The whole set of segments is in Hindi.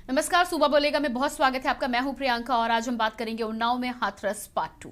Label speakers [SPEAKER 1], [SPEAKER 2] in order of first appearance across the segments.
[SPEAKER 1] नमस्कार, सुबह बोलेगा में बहुत स्वागत है आपका। मैं हूं प्रियंका और आज हम बात करेंगे उन्नाव में हाथरस पार्ट 2।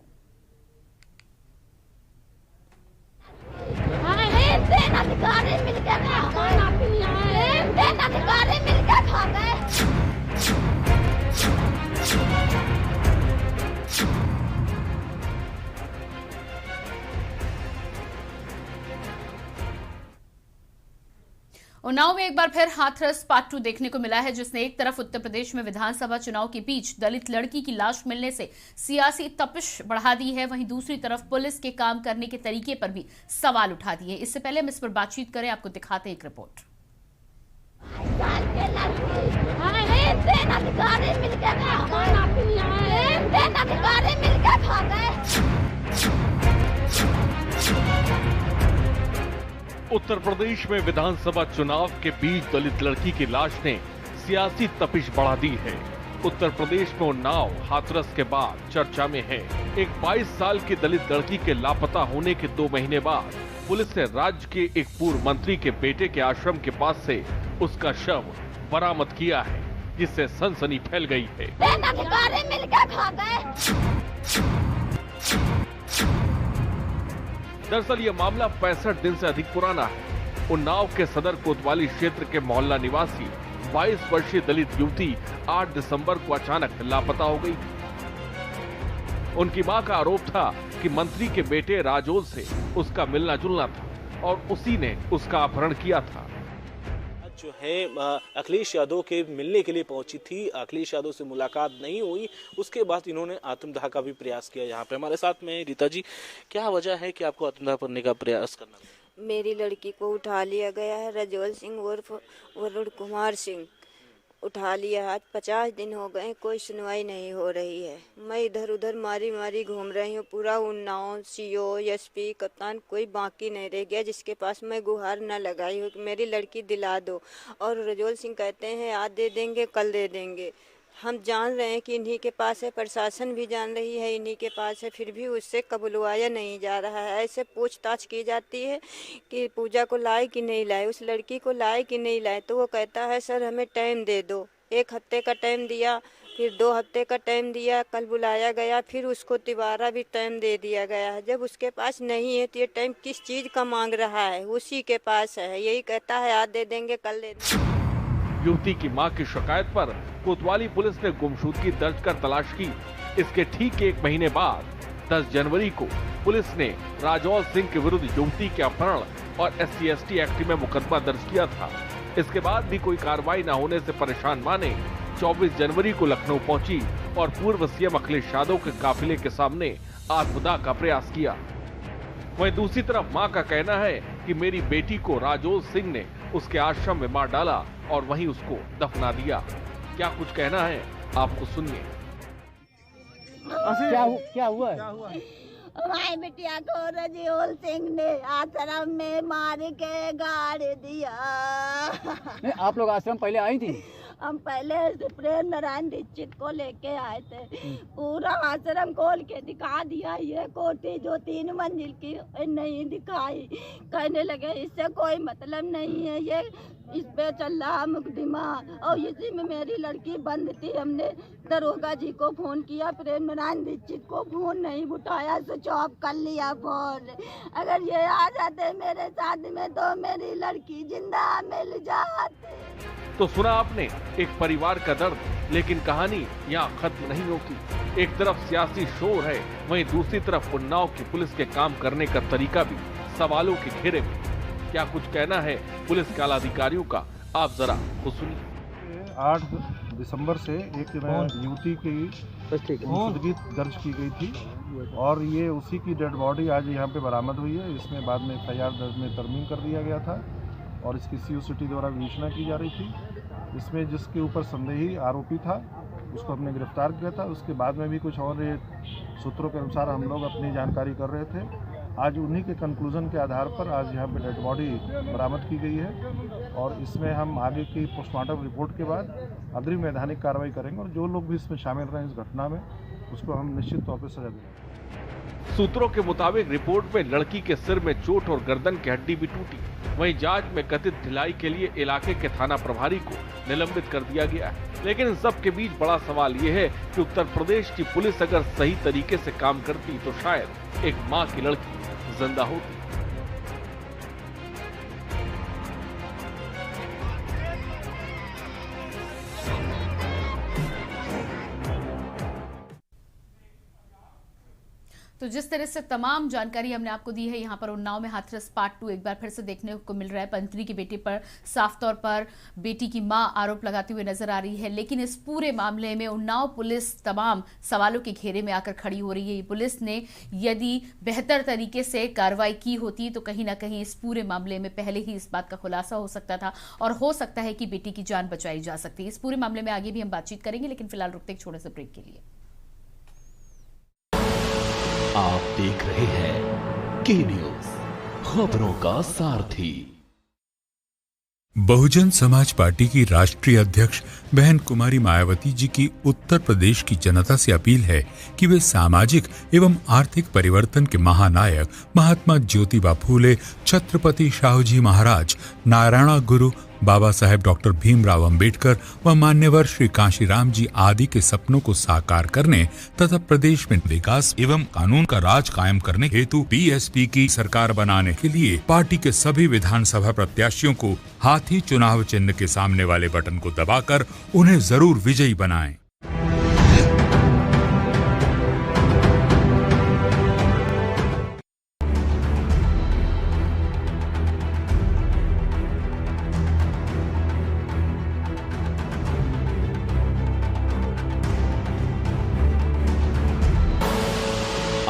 [SPEAKER 1] उन्नाव में एक बार फिर हाथरस पार्ट 2 देखने को मिला है, जिसने एक तरफ उत्तर प्रदेश में विधानसभा चुनाव के बीच दलित लड़की की लाश मिलने से सियासी तपिश बढ़ा दी है, वहीं दूसरी तरफ पुलिस के काम करने के तरीके पर भी सवाल उठा दिए। इससे पहले हम इस पर बातचीत करें, आपको दिखाते हैं एक रिपोर्ट।
[SPEAKER 2] उत्तर प्रदेश में विधानसभा चुनाव के बीच दलित लड़की की लाश ने सियासी तपिश बढ़ा दी है। उत्तर प्रदेश में उन्नाव हाथरस के बाद चर्चा में है। एक 22 साल की दलित लड़की के लापता होने के 2 महीने बाद पुलिस ने राज्य के एक पूर्व मंत्री के बेटे के आश्रम के पास से उसका शव बरामद किया है, जिससे सनसनी फैल गई है। दरअसल ये मामला 65 दिन से अधिक पुराना है। उन्नाव के सदर कोतवाली क्षेत्र के मोहल्ला निवासी 22 वर्षीय दलित युवती 8 दिसंबर को अचानक लापता हो गई। उनकी मां का आरोप था कि मंत्री के बेटे राजोल से उसका मिलना जुलना था और उसी ने उसका अपहरण किया था।
[SPEAKER 3] जो है अखिलेश यादव के मिलने के लिए पहुंची थी, अखिलेश यादव से मुलाकात नहीं हुई, उसके बाद इन्होंने आत्मदाह का भी प्रयास किया। यहाँ पे हमारे साथ में रीता जी, क्या वजह है कि आपको आत्मदाह करने का प्रयास करना?
[SPEAKER 4] मेरी लड़की को उठा लिया गया है, रजोल सिंह उर्फ वरुण कुमार सिंह उठा लिया। आज 50 दिन हो गए, कोई सुनवाई नहीं हो रही है। मैं इधर उधर मारी मारी घूम रही हूँ। पूरा उन्नाव सीओ एसपी कप्तान कोई बाकी नहीं रह गया जिसके पास मैं गुहार न लगाई हूँ कि मेरी लड़की दिला दो। और रजोल सिंह कहते हैं आज दे देंगे, कल दे देंगे। हम जान रहे हैं कि इन्हीं के पास है, प्रशासन भी जान रही है इन्हीं के पास है, फिर भी उससे कबूलवाया नहीं जा रहा है। ऐसे पूछताछ की जाती है कि पूजा को लाए कि नहीं लाए, उस लड़की को लाए कि नहीं लाए, तो वो कहता है सर हमें टाइम दे दो। 1 हफ्ते का टाइम दिया, फिर 2 हफ्ते का टाइम दिया, कल बुलाया गया, फिर उसको तिबारा भी टाइम दे दिया गया है। जब उसके पास नहीं है तो ये टाइम किस चीज़ का मांग रहा है? उसी के पास है, यही कहता है आज दे देंगे, कल दे देंगे।
[SPEAKER 2] युवती की मां की शिकायत पर कोतवाली पुलिस ने गुमशुदगी दर्ज कर तलाश की। इसके ठीक 1 महीने बाद 10 जनवरी को पुलिस ने राजौल सिंह के विरुद्ध युवती के अपहरण और SC/ST एक्ट में मुकदमा दर्ज किया था। इसके बाद भी कोई कार्रवाई न होने से परेशान मां ने 24 जनवरी को लखनऊ पहुंची और पूर्व सीएम अखिलेश यादव के काफिले के सामने आत्मदाह का प्रयास किया। वहीं दूसरी तरफ मां का कहना है कि मेरी बेटी को राजौल सिंह ने उसके आश्रम में मार डाला और वहीं उसको दफना दिया। क्या कुछ कहना है, आपको सुनिए।
[SPEAKER 5] क्या हुआ है?
[SPEAKER 4] हमारी बिटिया को रजोल सिंह ने आश्रम में मार के गाड़ दिया।
[SPEAKER 5] नहीं, आप लोग आश्रम पहले आई थी?
[SPEAKER 4] हम पहले प्रेम नारायण दीक्षित को लेके आए थे। पूरा आश्रम खोल के दिखा दिया। ये कोठी जो 3 मंजिल की नहीं दिखाई। कहने लगे इससे कोई मतलब नहीं है, ये इस पे चल रहा मुकदमा और इसी में मेरी लड़की बंद थी। हमने दरोगा जी को फोन किया, प्रेम नारायण दीक्षित को फोन नहीं उठाया, स्विच ऑफ कर लिया फोन। अगर ये आ जाते मेरे साथ में तो मेरी लड़की जिंदा मिल जाती।
[SPEAKER 2] तो सुना आपने एक परिवार का दर्द, लेकिन कहानी यहाँ खत्म नहीं होती। एक तरफ सियासी शोर है, वहीं दूसरी तरफ उन्नाव की पुलिस के काम करने का तरीका भी सवालों के घेरे में। क्या कुछ कहना है पुलिस के आला अधिकारियों का, आप जरा तो सुनिए।
[SPEAKER 6] 8 दिसंबर से एक युवती की गुमशुदगी दर्ज की गई थी और ये उसी की डेड बॉडी आज यहाँ पे बरामद हुई है। इसमें बाद में FIR दर्ज में तरमीम कर दिया गया था और इसकी CO सिटी द्वारा विवेचना की जा रही थी। इसमें जिसके ऊपर संदेही आरोपी था उसको हमने गिरफ्तार किया था। उसके बाद में भी कुछ और सूत्रों के अनुसार हम लोग अपनी जानकारी कर रहे थे। आज उन्हीं के कंक्लूजन के आधार पर आज यहाँ पे डेड बॉडी बरामद की गई है और इसमें हम आगे की पोस्टमार्टम रिपोर्ट के बाद अग्रिम वैधानिक कार्रवाई करेंगे और जो लोग भी इसमें शामिल रहे इस घटना में उसको हम निश्चित तौर पर सजा देंगे।
[SPEAKER 2] सूत्रों के मुताबिक रिपोर्ट में लड़की के सिर में चोट और गर्दन की हड्डी भी टूटी। वहीं जांच में कथित ढिलाई के लिए इलाके के थाना प्रभारी को निलंबित कर दिया गया है। लेकिन इन सब के बीच बड़ा सवाल ये है कि उत्तर प्रदेश की पुलिस अगर सही तरीके से काम करती तो शायद एक मां की लड़की जिंदा होती।
[SPEAKER 1] तो जिस तरह से तमाम जानकारी हमने आपको दी है, यहाँ पर उन्नाव में हाथरस पार्ट 2 एक बार फिर से देखने को मिल रहा है। मंत्री की बेटी पर साफ तौर पर बेटी की मां आरोप लगाती हुई नजर आ रही है, लेकिन इस पूरे मामले में उन्नाव पुलिस तमाम सवालों के घेरे में आकर खड़ी हो रही है। पुलिस ने यदि बेहतर तरीके से कार्रवाई की होती तो कहीं ना कहीं इस पूरे मामले में पहले ही इस बात का खुलासा हो सकता था और हो सकता है कि बेटी की जान बचाई जा सकती है। इस पूरे मामले में आगे भी हम बातचीत करेंगे, लेकिन फिलहाल रुकते एक छोटे से ब्रेक के लिए।
[SPEAKER 7] आप देख रहे हैं के न्यूज, खबरों का सारथी।
[SPEAKER 8] बहुजन समाज पार्टी की राष्ट्रीय अध्यक्ष बहन कुमारी मायावती जी की उत्तर प्रदेश की जनता से अपील है कि वे सामाजिक एवं आर्थिक परिवर्तन के महानायक महात्मा ज्योतिबा फूले, छत्रपति शाहूजी महाराज, नारायण गुरु बाबा साहेब डॉक्टर भीमराव अंबेडकर व मान्यवर श्री कांशीराम जी आदि के सपनों को साकार करने तथा प्रदेश में विकास एवं कानून का राज कायम करने हेतु बीएसपी की सरकार बनाने के लिए पार्टी के सभी विधानसभा प्रत्याशियों को हाथी चुनाव चिन्ह के सामने वाले बटन को दबाकर उन्हें जरूर विजयी बनाएं।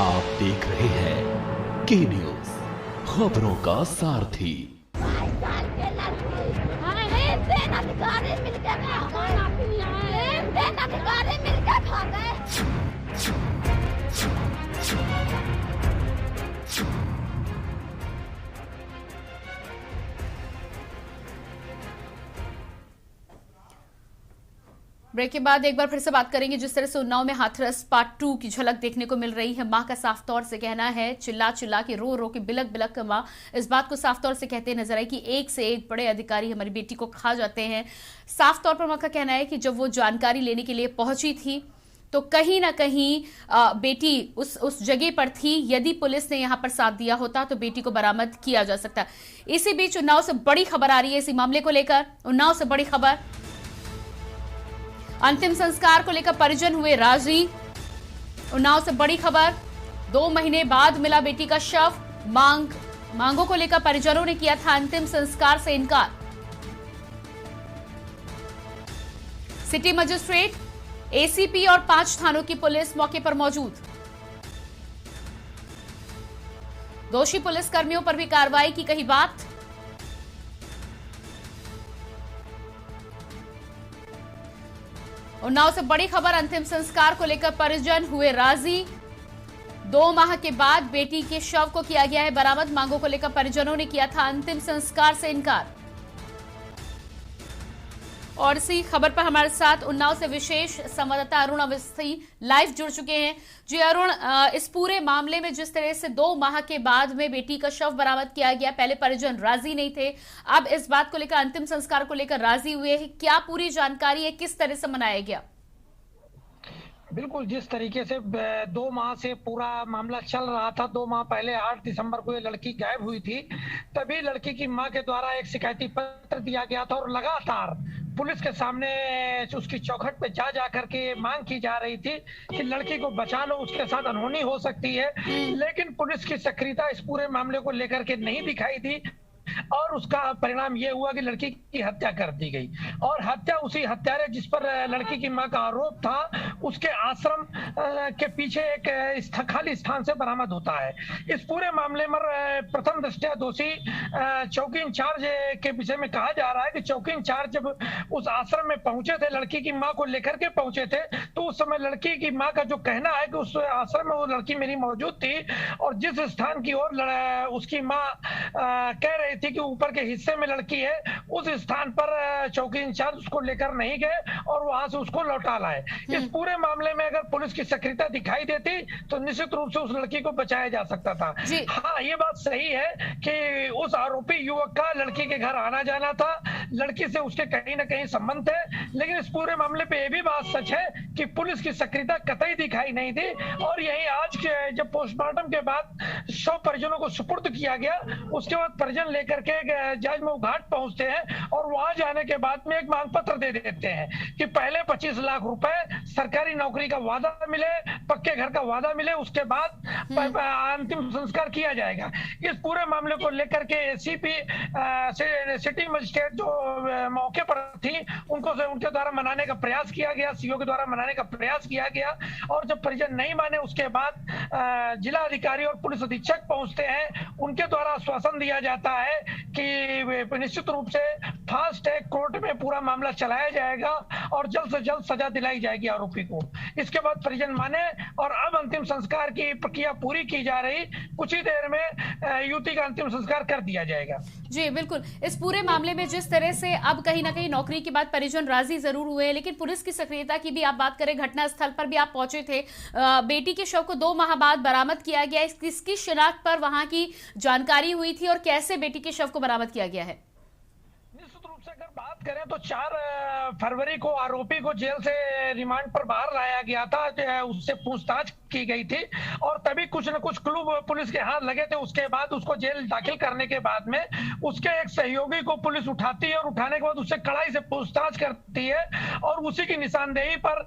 [SPEAKER 7] आप देख रहे हैं के न्यूज, खबरों का सारथी।
[SPEAKER 1] ब्रेक के बाद एक बार फिर से बात करेंगे। जिस तरह से उन्नाव में हाथरस पार्ट 2 की झलक देखने को मिल रही है, मां का साफ तौर से कहना है, चिल्ला चिल्ला के रो रो के बिलक बिलक के मां इस बात को साफ तौर से कहते नजर आए कि एक से एक बड़े अधिकारी हमारी बेटी को खा जाते हैं। साफ तौर पर मां का कहना है कि जब वो जानकारी लेने के लिए पहुंची थी तो कहीं ना कहीं बेटी उस जगह पर थी। यदि पुलिस ने यहां पर साथ दिया होता तो बेटी को बरामद किया जा सकता। इसी बीच उन्नाव से बड़ी खबर आ रही है इसी मामले को लेकर। उन्नाव से बड़ी खबर, अंतिम संस्कार को लेकर परिजन हुए राजी। उन्नाव से बड़ी खबर, 2 महीने बाद मिला बेटी का शव। मांगों को लेकर परिजनों ने किया था अंतिम संस्कार से इनकार। सिटी मजिस्ट्रेट, एसीपी और 5 थानों की पुलिस मौके पर मौजूद। दोषी पुलिसकर्मियों पर भी कार्रवाई की कही बात। उन्नाव से बड़ी खबर, अंतिम संस्कार को लेकर परिजन हुए राजी। 2 माह के बाद बेटी के शव को किया गया है बरामद। मांगों को लेकर परिजनों ने किया था अंतिम संस्कार से इनकार। और इसी खबर पर हमारे साथ उन्नाव से विशेष संवाददाता अरुण अवस्थी लाइव जुड़ चुके हैं। जी अरुण, इस पूरे मामले में जिस तरह से 2 माह के बाद में बेटी का शव बरामद किया गया, पहले परिजन राजी नहीं थे, अब इस बात को लेकर अंतिम संस्कार को लेकर राजी हुए हैं, क्या पूरी जानकारी है, किस तरह से मनाया गया?
[SPEAKER 9] बिल्कुल, जिस तरीके से 2 माह से पूरा मामला चल रहा था, 2 माह पहले 8 दिसंबर को ये लड़की गायब हुई थी, तभी लड़की की मां के द्वारा एक शिकायती पत्र दिया गया था और लगातार पुलिस के सामने उसकी चौखट पे जा करके मांग की जा रही थी कि लड़की को बचा लो, उसके साथ अनहोनी हो सकती है। लेकिन पुलिस की सक्रियता इस पूरे मामले को लेकर के नहीं दिखाई दी और उसका परिणाम ये हुआ कि लड़की की हत्या कर दी गई। और हत्या उसी हत्यारे जिस पर लड़की की मां का आरोप था, उसके आश्रम के पीछे एक खाली स्थान से बरामद होता है। इस पूरे मामले में प्रथम दृष्टया दोषी चौकी इंचार्ज के विषय में कहा जा रहा है कि चौकी इंचार्ज जब उस आश्रम में पहुंचे थे, लड़की की मां को लेकर के पहुंचे थे, तो उस समय लड़की की मां का जो कहना है कि उस आश्रम में वो लड़की मेरी मौजूद थी और जिस स्थान की ओर उसकी मां कह रही रही थी कि ऊपर के हिस्से में लड़की है, उस स्थान पर चौकी इंचार्ज उसको लेकर नहीं गए और वहां से उसको लौटा लाए। इस पूरे मामले में अगर पुलिस की सक्रियता दिखाई देती तो निश्चित रूप से उस लड़की को बचाया जा सकता था। हाँ, ये बात सही है कि उस आरोपी युवक का लड़की के घर आना जाना था, लड़की से उसके कहीं ना कहीं संबंध थे, लेकिन इस पूरे मामले पे ये भी बात सच है कि पुलिस की सक्रियता कतई दिखाई नहीं दी। और यही आज जब पोस्टमार्टम के बाद शव परिजनों को सुपुर्द किया गया, उसके बाद परिजन लेकर के जजमऊ घाट पहुंचते हैं और वहां जाने के बाद में एक मांग पत्र दे देते हैं कि पहले 25 लाख रुपए सरकारी नौकरी का वादा मिले, पक्के घर का वादा मिले, उसके बाद अंतिम संस्कार किया जाएगा। इस पूरे मामले को लेकर के एसीपी सिटी मजिस्ट्रेट जो मौके पर थी उनके द्वारा मनाने का प्रयास किया गया, सीओ के द्वारा मनाने का प्रयास किया गया, और जब परिजन नहीं माने उसके बाद जिला अधिकारी और पुलिस अधीक्षक पहुंचते हैं, उनके द्वारा आश्वासन दिया जाता है कि निश्चित रूप से फास्ट ट्रैक कोर्ट में पूरा मामला चलाया जाएगा और जल्द से जल्द सजा दिलाई जाएगी आरोपी को। इसके बाद परिजन माने और अब अंतिम संस्कार की प्रक्रिया पूरी की जा रही, कुछ ही देर में युवती का अंतिम संस्कार कर दिया जाएगा।
[SPEAKER 1] जी बिल्कुल, इस पूरे मामले में जिस तरह से अब कहीं ना कहीं नौकरी के बाद परिजन राजी जरूर हुए, लेकिन पुलिस की सक्रियता की भी आप बात करें, घटना स्थल पर भी आप पहुंचे थे, बेटी के शव को 2 माह बाद बरामद किया गया, किसकी शिनाख्त पर वहां की जानकारी हुई थी और कैसे बेटी के शव को बरामद किया गया है?
[SPEAKER 9] अगर बात करें तो 4 फरवरी को आरोपी को जेल से रिमांड पर बाहर लाया गया था, उससे पूछताछ की गई थी और तभी कुछ न कुछ क्लू पुलिस के हाथ लगे थे। उसके बाद उसको जेल दाखिल करने के बाद में उसके एक सहयोगी को पुलिस उठाती है और उठाने के बाद उससे कड़ाई से पूछताछ करती है और उसी की निशानदेही पर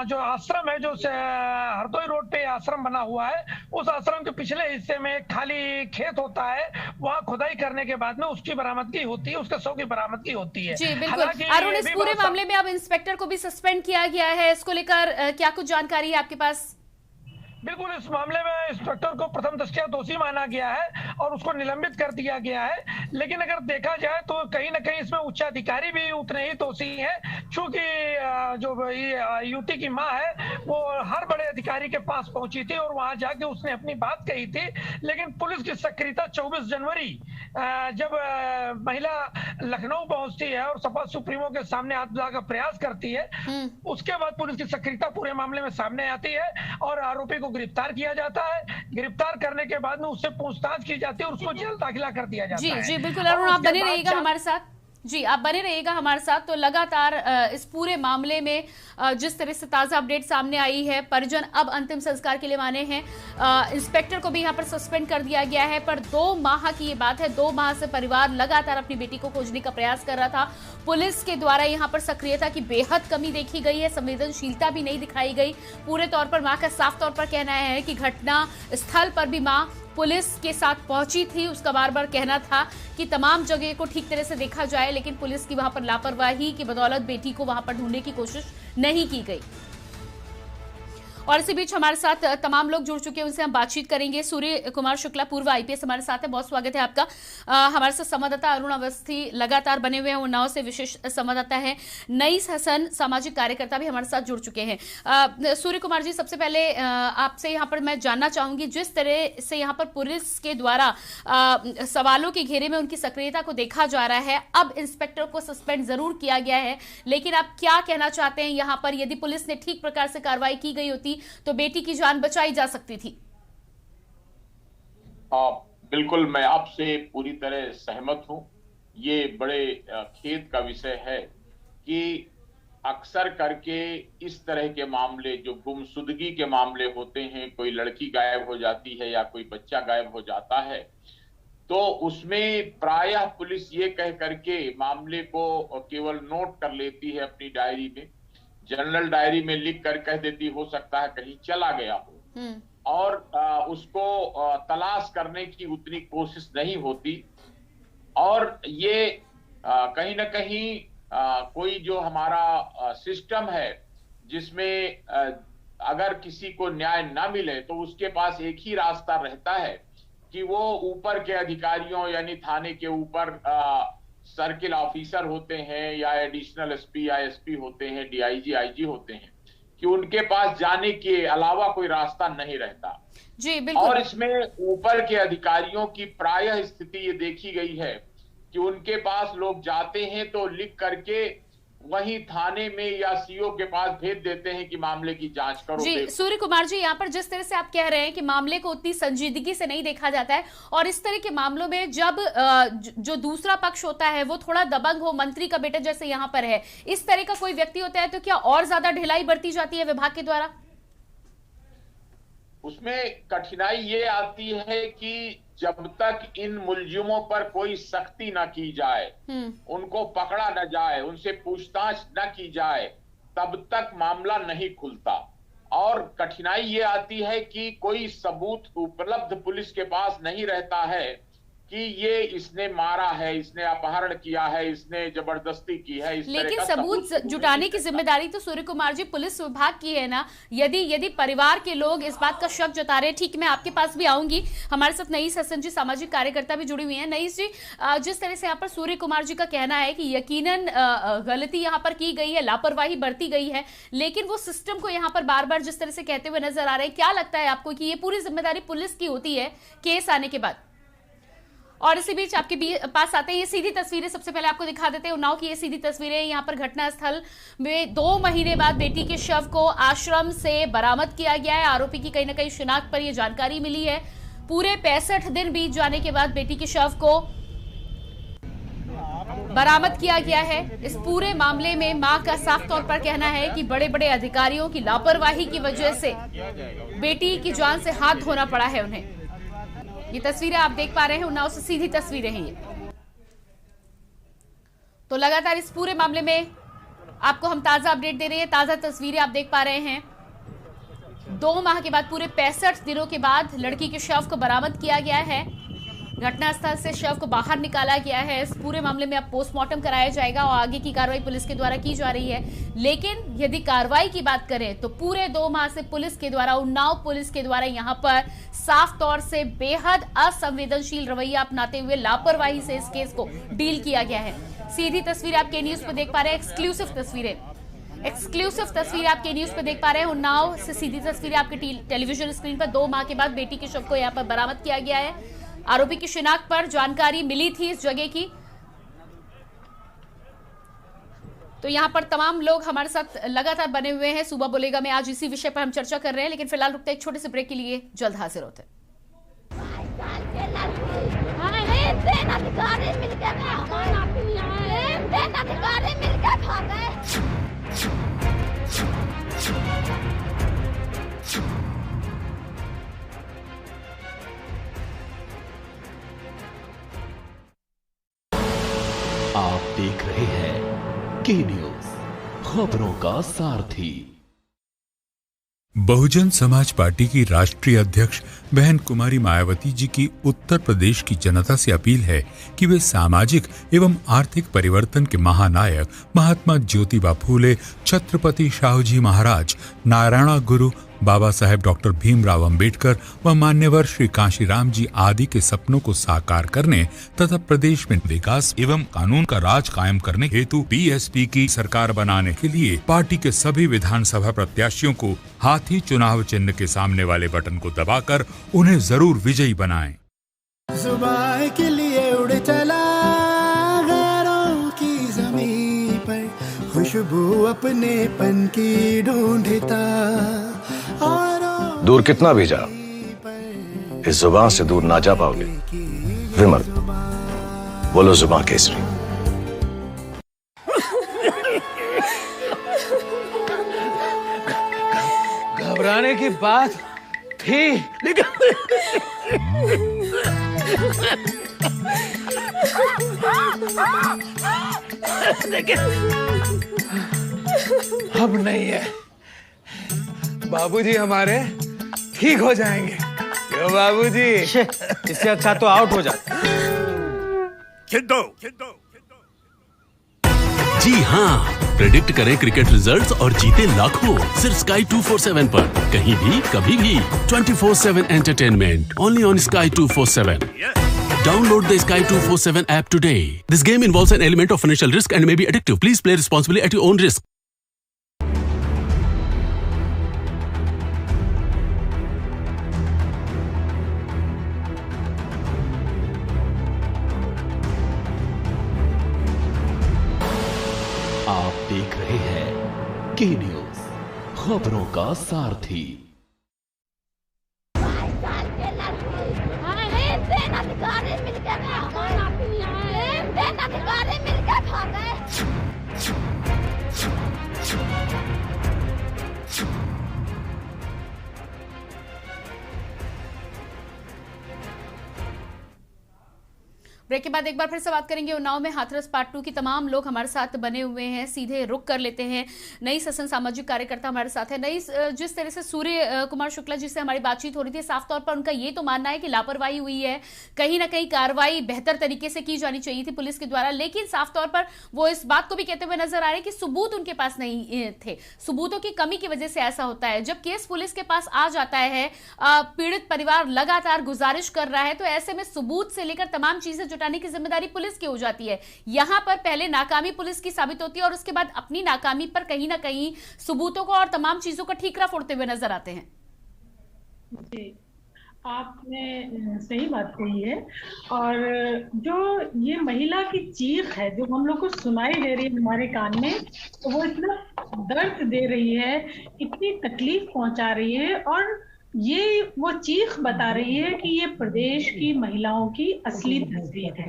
[SPEAKER 9] जो आश्रम है, जो हरदोई रोड पे आश्रम बना हुआ है, उस आश्रम के पिछले हिस्से में एक खाली खेत होता है, वहां खुदाई करने के बाद में उसकी बरामदगी होती है, उसके शव की बरामदगी होती है।
[SPEAKER 1] जी बिल्कुल। अरुण, इस पूरे मामले में अब इंस्पेक्टर को भी सस्पेंड किया गया है, इसको लेकर क्या कुछ जानकारी है आपके पास?
[SPEAKER 9] बिल्कुल, इस मामले में इंस्पेक्टर को प्रथम दृष्टया दोषी माना गया है और उसको निलंबित कर दिया गया है, लेकिन अगर देखा जाए तो कहीं ना कहीं इसमें उच्चाधिकारी भी उतने ही दोषी हैं, क्योंकि जो युवती की मां है वो हर बड़े अधिकारी के पास पहुंची थी और वहां जाके उसने अपनी बात कही थी, लेकिन पुलिस की सक्रियता 24 जनवरी जब महिला लखनऊ पहुंचती है और सपा सुप्रीमो के सामने हाथ मिलाने का प्रयास करती है, उसके बाद पुलिस की सक्रियता पूरे मामले में सामने आती है और आरोपी को गिरफ्तार किया जाता है। गिरफ्तार करने के बाद में उससे पूछताछ की जाती है और उसको जेल दाखिला कर दिया जाता है।
[SPEAKER 1] जी बिल्कुल अरुण, आप बने रहिएगा हमारे साथ। जी आप बने रहिएगा हमारे साथ। तो लगातार इस पूरे मामले में जिस तरह से ताजा अपडेट सामने आई है, परिजन अब अंतिम संस्कार के लिए माने हैं, इंस्पेक्टर को भी यहां पर सस्पेंड कर दिया गया है। पर 2 माह की ये बात है, 2 माह से परिवार लगातार अपनी बेटी को खोजने का प्रयास कर रहा था। पुलिस के द्वारा यहां पर सक्रियता की बेहद कमी देखी गई है, संवेदनशीलता भी नहीं दिखाई गई। पूरे तौर पर मां का साफ तौर पर कहना है कि घटना स्थल पर भी मां पुलिस के साथ पहुंची थी, उसका बार बार कहना था कि तमाम जगह को ठीक तरह से देखा जाए, लेकिन पुलिस की वहां पर लापरवाही की बदौलत बेटी को वहां पर ढूंढने की कोशिश नहीं की गई। और इसी बीच हमारे साथ तमाम लोग जुड़ चुके हैं, उनसे हम बातचीत करेंगे। सूर्य कुमार शुक्ला पूर्व आईपीएस हमारे साथ है, बहुत स्वागत है आपका। हमारे साथ संवाददाता अरुण अवस्थी लगातार बने हुए हैं, उन्नाव से विशेष संवाददाता है नईस हसन, सामाजिक कार्यकर्ता भी हमारे साथ जुड़ चुके हैं। सूर्य कुमार जी, सबसे पहले आपसे यहाँ पर मैं जानना चाहूंगी, जिस तरह से यहाँ पर पुलिस के द्वारा सवालों के घेरे में उनकी सक्रियता को देखा जा रहा है, अब इंस्पेक्टर को सस्पेंड जरूर किया गया है, लेकिन आप क्या कहना चाहते हैं यहाँ पर? यदि पुलिस ने ठीक प्रकार से कार्रवाई की गई होती तो बेटी की जान बचाई जा सकती थी।
[SPEAKER 10] बिल्कुल, मैं आपसे पूरी तरह सहमत हूं। ये बड़े खेद का विषय है कि अक्सर करके इस तरह के मामले, जो गुमशुदगी के मामले होते हैं, कोई लड़की गायब हो जाती है या कोई बच्चा गायब हो जाता है, तो उसमें प्रायः पुलिस ये कह करके मामले को केवल नोट कर लेती है अपनी डायरी में, जनरल डायरी में लिख कर कह देती हो सकता है कहीं चला गया हो, और उसको तलाश करने की उतनी कोशिश नहीं होती। और ये कहीं ना कहीं कोई जो हमारा सिस्टम है, जिसमें अगर किसी को न्याय ना मिले तो उसके पास एक ही रास्ता रहता है कि वो ऊपर के अधिकारियों, यानी थाने के ऊपर सर्किल ऑफिसर होते हैं या एडिशनल एसपी या एसपी होते हैं, डीआईजी आईजी होते हैं, कि उनके पास जाने के अलावा कोई रास्ता नहीं रहता।
[SPEAKER 1] जी बिल्कुल।
[SPEAKER 10] और इसमें ऊपर के अधिकारियों की प्रायः स्थिति ये देखी गई है कि उनके पास लोग जाते हैं तो लिख करके वहीं थाने में या सीओ के पास भेज देते हैं कि मामले की जांच करो।
[SPEAKER 1] जी सूर्य कुमार जी, यहाँ पर जिस तरह से आप कह रहे हैं कि मामले को उतनी संजीदगी से नहीं देखा जाता है, और इस तरह के मामलों में जब जो दूसरा पक्ष होता है वो थोड़ा दबंग हो, मंत्री का बेटा जैसे यहाँ पर है, इस तरह का कोई व्यक्ति होता है, तो क्या और ज्यादा ढिलाई बरती जाती है विभाग के द्वारा?
[SPEAKER 10] उसमें कठिनाई ये आती है कि जब तक इन मुलजिमों पर कोई सख्ती न की जाए, उनको पकड़ा न जाए, उनसे पूछताछ न की जाए, तब तक मामला नहीं खुलता। और कठिनाई ये आती है कि कोई सबूत उपलब्ध पुलिस के पास नहीं रहता है कि ये इसने मारा है, इसने अपहरण किया है, इसने जबरदस्ती की है।
[SPEAKER 1] लेकिन सबूत जुटाने की जिम्मेदारी तो सूर्य कुमार जी पुलिस विभाग की है ना। यदि परिवार के लोग इस बात का शक जता रहे हैं, ठीक, मैं आपके पास भी आऊंगी, हमारे साथ नईस हसन जी सामाजिक कार्यकर्ता भी जुड़ी हुई हैं। नईस जी, जिस तरह से यहाँ पर सूर्य कुमार जी का कहना है कि यकीनन गलती यहाँ पर की गई है, लापरवाही बरती गई है, लेकिन वो सिस्टम को यहाँ पर बार बार जिस तरह से कहते हुए नजर आ रहे हैं, क्या लगता है आपको कि ये पूरी जिम्मेदारी पुलिस की होती है केस आने के बाद? और इसी बीच आपके पास आते हैं ये सीधी तस्वीरें, सबसे पहले आपको दिखा देते हैं उन्नाव की ये सीधी तस्वीरें। यहाँ पर घटनास्थल में 2 महीने बाद बेटी के शव को आश्रम से बरामद किया गया है। आरोपी की कहीं ना कहीं शिनाख्त पर यह जानकारी मिली है। पूरे 65 दिन बीत जाने के बाद बेटी के शव को बरामद किया गया है। इस पूरे मामले में मां का साफ तौर पर कहना है कि बड़े बड़े अधिकारियों की लापरवाही की वजह से बेटी की जान से हाथ धोना पड़ा है उन्हें। ये तस्वीरें आप देख पा रहे हैं, उन्नाव से सीधी तस्वीरें हैं ये। तो लगातार इस पूरे मामले में आपको हम ताजा अपडेट दे रहे हैं, ताजा तस्वीरें आप देख पा रहे हैं। 2 माह के बाद, पूरे 65 दिनों के बाद लड़की के शव को बरामद किया गया है। घटनास्थल से शव को बाहर निकाला गया है। इस पूरे मामले में अब पोस्टमार्टम कराया जाएगा और आगे की कार्रवाई पुलिस के द्वारा की जा रही है। लेकिन यदि कार्रवाई की बात करें तो पूरे 2 माह से पुलिस के द्वारा, उन्नाव पुलिस के द्वारा यहाँ पर साफ तौर से बेहद असंवेदनशील रवैया अपनाते हुए लापरवाही से इस केस को डील किया गया है। सीधी तस्वीर आप के न्यूज पर देख पा रहे हैं, एक्सक्लूसिव तस्वीर आप के न्यूज पर देख पा रहे हैं। उन्नाव से सीधी तस्वीरें आपके टेलीविजन स्क्रीन पर। 2 माह के बाद बेटी के शव को यहाँ पर बरामद किया गया है। आरोपी की शिनाख्त पर जानकारी मिली थी इस जगह की। तो यहाँ पर तमाम लोग हमारे साथ लगातार बने हुए हैं। सुबह बोलेगा में आज इसी विषय पर हम चर्चा कर रहे हैं, लेकिन फिलहाल रुकते एक छोटे से ब्रेक के लिए, जल्द हाजिर होते हैं।
[SPEAKER 7] आप देख रहे हैं के न्यूज, खबरों का सारथी।
[SPEAKER 8] बहुजन समाज पार्टी की राष्ट्रीय अध्यक्ष बहन कुमारी मायावती जी की उत्तर प्रदेश की जनता से अपील है कि वे सामाजिक एवं आर्थिक परिवर्तन के महानायक महात्मा ज्योतिबा फूले, छत्रपति शाहूजी महाराज, नारायण गुरु बाबा साहेब डॉक्टर भीमराव अंबेडकर व मान्यवर श्री कांशीराम जी आदि के सपनों को साकार करने तथा प्रदेश में विकास एवं कानून का राज कायम करने हेतु बीएसपी की सरकार बनाने के लिए पार्टी के सभी विधानसभा प्रत्याशियों को हाथी चुनाव चिन्ह के सामने वाले बटन को दबाकर उन्हें जरूर विजयी बनाएं।
[SPEAKER 11] जुबान के लिए उड़ चला गैरों की ज़मीं पर, खुशबू अपने पन की ढूंढता।
[SPEAKER 12] दूर कितना भी जा, इस जुबान से दूर ना जा पाओगे। विमल, बोलो जुबान केसरी।
[SPEAKER 13] घबराने की बात थी, लेकिन अब नहीं है। बाबूजी हमारे ठीक हो जाएंगे। क्यों बाबूजी?
[SPEAKER 14] इससे अच्छा तो आउट हो जाए।
[SPEAKER 7] जी हाँ, प्रेडिक्ट करें क्रिकेट रिजल्ट्स और जीते लाखों सिर्फ Sky 247 पर। कहीं भी कभी भी 24/7 entertainment only on Sky 247। Download the Sky 247 app today. This game involves an element of financial risk and may be addictive. Please play responsibly at your own risk. आप देख रहे हैं के न्यूज, खबरों का सारथी।
[SPEAKER 1] ब्रेक के बाद एक बार फिर से बात करेंगे उन्नाव में हाथरस पार्ट 2 की तमाम लोग हमारे साथ बने हुए हैं। सीधे रुक कर लेते हैं। नई ससन सामाजिक कार्यकर्ता हमारे साथ है। नई जिस तरह से सूर्य कुमार शुक्ला जी से हमारी बातचीत हो रही थी, साफ तौर पर उनका ये तो मानना है कि लापरवाही हुई है, कहीं ना कहीं कार्रवाई बेहतर तरीके से की जानी चाहिए थी पुलिस के द्वारा, लेकिन साफ तौर पर वो इस बात को भी कहते हुए नजर आ रहे हैं कि सबूत उनके पास नहीं थे। सबूतों की कमी की वजह से ऐसा होता है। जब केस पुलिस के पास आ जाता है, पीड़ित परिवार लगातार गुजारिश कर रहा है, तो ऐसे में सबूत से लेकर तमाम चीजें जुटाने की जिम्मेदारी पुलिस की हो जाती है। यहां पर पहले नाकामी पुलिस की साबित होती है और उसके बाद अपनी नाकामी पर कहीं ना कहीं सबूतों को और तमाम चीजों का ठीकरा फोड़ते हुए नजर आते हैं।
[SPEAKER 15] जी, आपने सही बात कही है। और जो ये महिला की चीख है जो हम लोग को सुनाई दे रही है हमारे कान में, तो वो इतना दर्द दे रही है, इतनी तकलीफ पहुंचा रही है, और ये वो चीख बता रही है कि ये प्रदेश की महिलाओं की असली तस्वीर है।